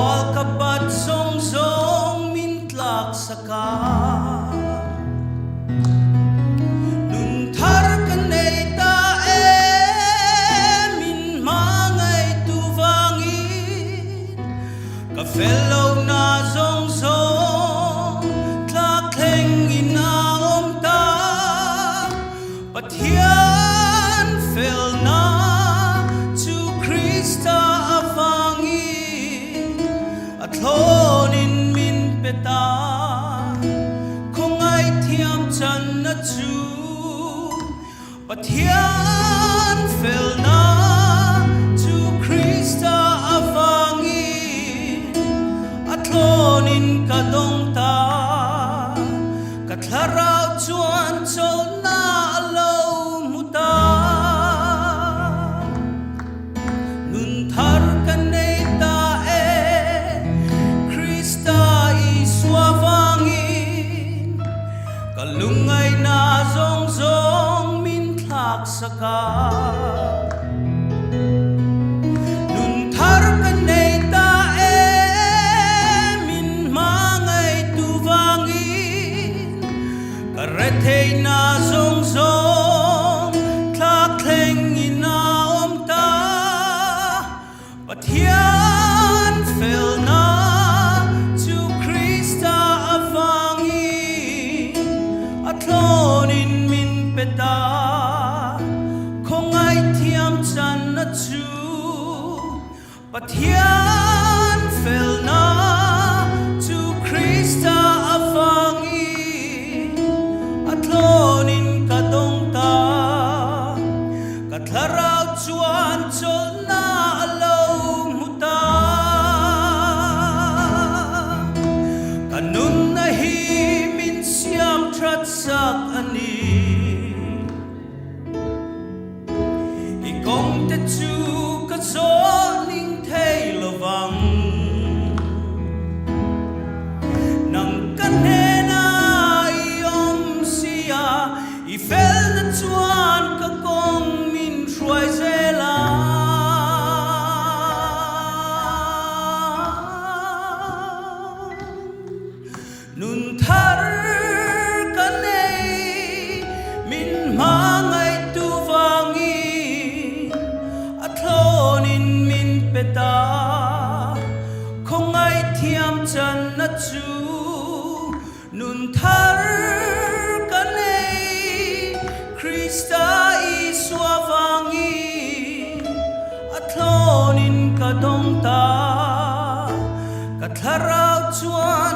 Wal kapat song mintlak saka Nun tar kanay tae min mangay tuvangin Ka fellow na zong tlakleng inaom ta Pathian fel na tu Krista avangin At lonin min peta Kung ay tiam chan na tu Pathian fel na tu Krista avangin At lonin kadong ta Katlaraw tuan tol na alaw muta Nun tar kanay tae Krista iswavangin Kalungay na zong mintlak saka Nun tar kanay tae min mangay tuvangin Karetay na zong tlakleng inaom ta Pathian fel na tu Krista avangin At lonin min peta Kung ay tiam chan na tu Pathian fel na tu Krista avangin At lonin kadong ta Katlaraw tuan tol na alaw muta Kanun nahimin siyam tratsak ani Ikong tetu kasoning tay lovang Nang kanena iyom siya Ifel na tuan kakong min truay zela Nun tar kanay min mangay tuvangin At lonin min peta Kung ay tiam chan na tu Nun tar kanay Krista iswavangin At lonin kadong ta Katlaraw tuan